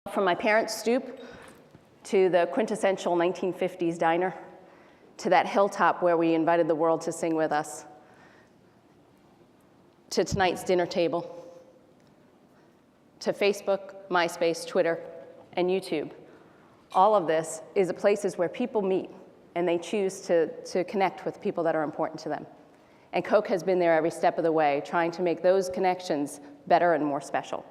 From my parents' stoop to the quintessential 1950s diner, to that hilltop where we invited the world to sing with us, to tonight's dinner table, to Facebook, MySpace, Twitter, and YouTube. All of this is places where people meet and they choose to connect with people that are important to them. And Coke has been there every step of the way, trying to make those connections better and more special.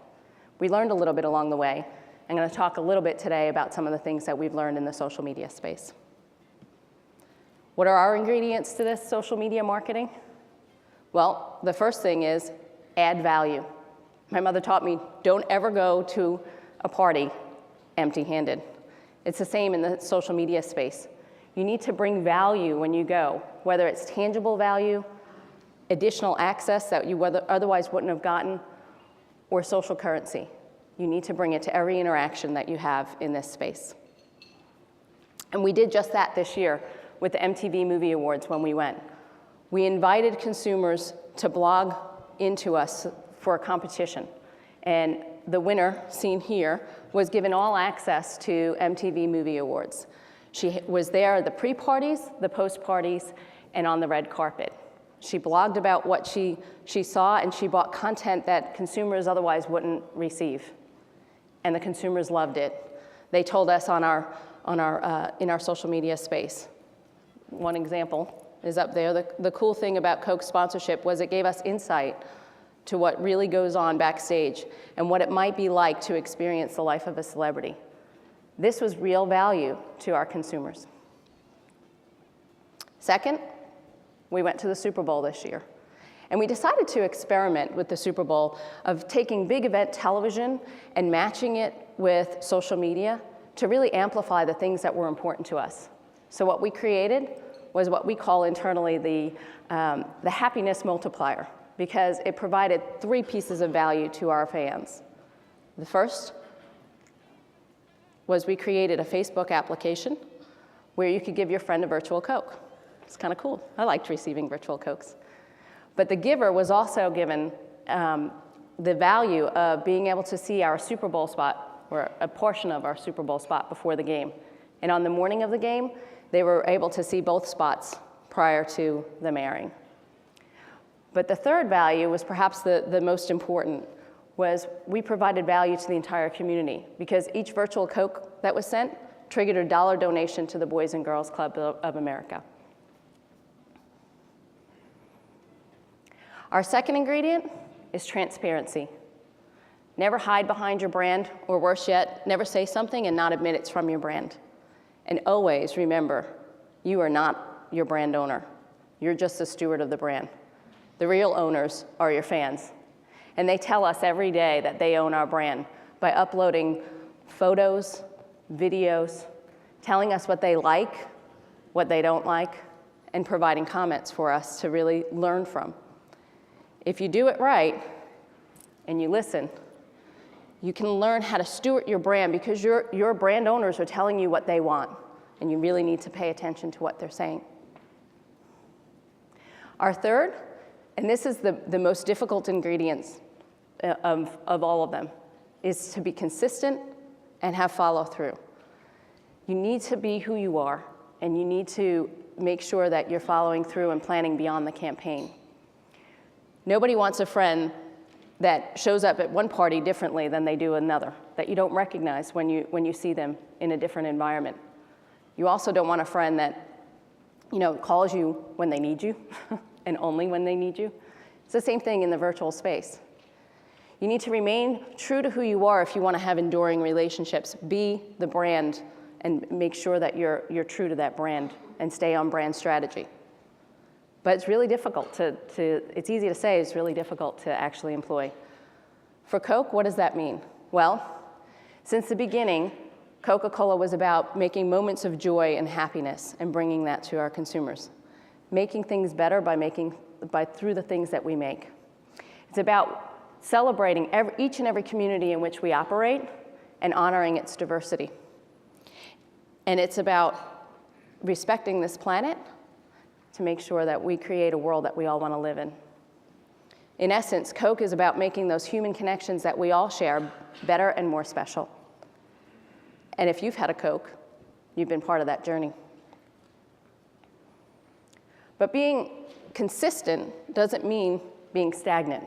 We learned a little bit along the way. I'm going to talk a little bit today about some of the things that we've learned in the social media space. What are our ingredients to this social media marketing? Well, the first thing is add value. My mother taught me, don't ever go to a party empty-handed. It's the same in the social media space. You need to bring value when you go, whether it's tangible value, additional access that you otherwise wouldn't have gotten, or social currency. You need to bring it to every interaction that you have in this space. And we did just that this year with the MTV Movie Awards when we went. We invited consumers to blog into us for a competition. And the winner, seen here, was given all access to MTV Movie Awards. She was there at the pre-parties, the post-parties, and on the red carpet. She blogged about what she saw, and she bought content that consumers otherwise wouldn't receive. And the consumers loved it. They told us in our social media space. One example is up there. The cool thing about Coke sponsorship was it gave us insight to what really goes on backstage and what it might be like to experience the life of a celebrity. This was real value to our consumers. Second, we went to the Super Bowl this year. And we decided to experiment with the Super Bowl of taking big event television and matching it with social media to really amplify the things that were important to us. So what we created was what we call internally the happiness multiplier, because it provided 3 pieces of value to our fans. The first was we created a Facebook application where you could give your friend a virtual Coke. It's kind of cool. I liked receiving virtual Cokes. But the giver was also given the value of being able to see our Super Bowl spot, or a portion of our Super Bowl spot before the game. And on the morning of the game, they were able to see both spots prior to them airing. But the third value was perhaps the most important, was we provided value to the entire community, because each virtual Coke that was sent triggered a $1 donation to the Boys and Girls Club of America. Our second ingredient is transparency. Never hide behind your brand, or worse yet, never say something and not admit it's from your brand. And always remember, you are not your brand owner. You're just a steward of the brand. The real owners are your fans. And they tell us every day that they own our brand by uploading photos, videos, telling us what they like, what they don't like, and providing comments for us to really learn from. If you do it right and you listen, you can learn how to steward your brand, because your brand owners are telling you what they want, and you really need to pay attention to what they're saying. Our third, and this is the most difficult ingredients of all of them, is to be consistent and have follow-through. You need to be who you are, and you need to make sure that you're following through and planning beyond the campaign. Nobody wants a friend that shows up at one party differently than they do another, that you don't recognize when you see them in a different environment. You also don't want a friend that, calls you when they need you and only when they need you. It's the same thing in the virtual space. You need to remain true to who you are if you want to have enduring relationships. Be the brand and make sure that you're true to that brand and stay on brand strategy. But it's really difficult it's easy to say, it's really difficult to actually employ. For Coke, what does that mean? Well, since the beginning, Coca-Cola was about making moments of joy and happiness and bringing that to our consumers. Making things better through the things that we make. It's about celebrating each and every community in which we operate and honoring its diversity. And it's about respecting this planet to make sure that we create a world that we all want to live in. In essence, Coke is about making those human connections that we all share better and more special. And if you've had a Coke, you've been part of that journey. But being consistent doesn't mean being stagnant.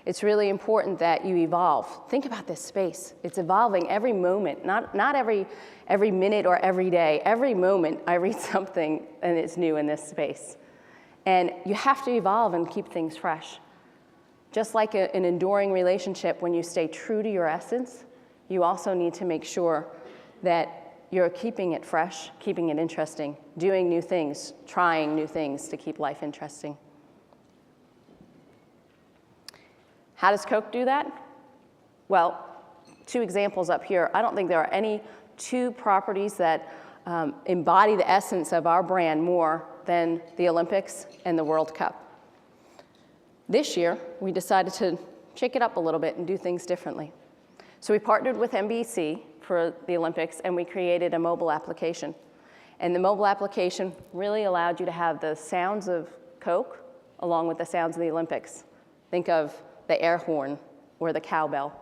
It's really important that you evolve. Think about this space. It's evolving every moment, not every minute or every day. Every moment I read something and it's new in this space. And you have to evolve and keep things fresh. Just like an enduring relationship, when you stay true to your essence, you also need to make sure that you're keeping it fresh, keeping it interesting, doing new things, trying new things to keep life interesting. How does Coke do that? Well, 2 examples up here. I don't think there are any 2 properties that embody the essence of our brand more than the Olympics and the World Cup. This year, we decided to shake it up a little bit and do things differently. So we partnered with NBC for the Olympics, and we created a mobile application. And the mobile application really allowed you to have the sounds of Coke along with the sounds of the Olympics. Think of the air horn or the cowbell.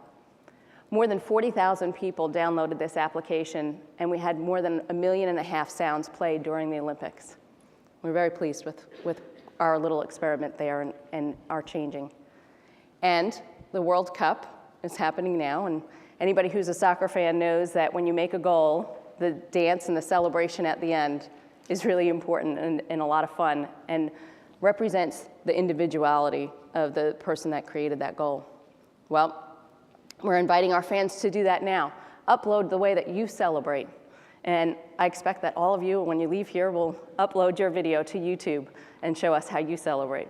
More than 40,000 people downloaded this application, and we had more than 1.5 million sounds played during the Olympics. We're very pleased with our little experiment there and our changing. And the World Cup is happening now, and anybody who's a soccer fan knows that when you make a goal, the dance and the celebration at the end is really important and a lot of fun, and represents the individuality of the person that created that goal. Well, we're inviting our fans to do that now. Upload the way that you celebrate. And I expect that all of you, when you leave here, will upload your video to YouTube and show us how you celebrate.